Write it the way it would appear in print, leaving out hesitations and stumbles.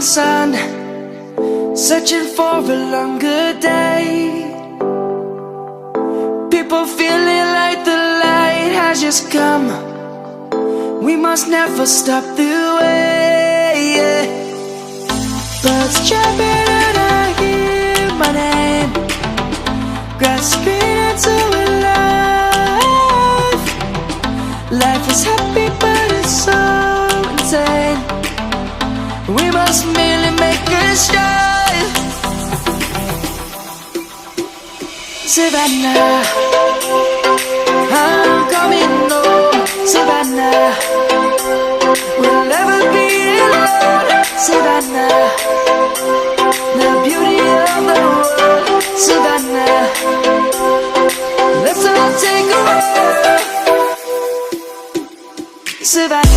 sun, searching for a longer day. People feeling like the light has just come. We must never stop the way, yeah. Birds chirping and I hear my name, grasping into a life. Life is happy but it's so insane. We must merely make a start. Savannah, I'm coming home. Savannah, we'll never be alone. Savannah, the beauty of the world. Savannah, let's all take a walk. Savannah.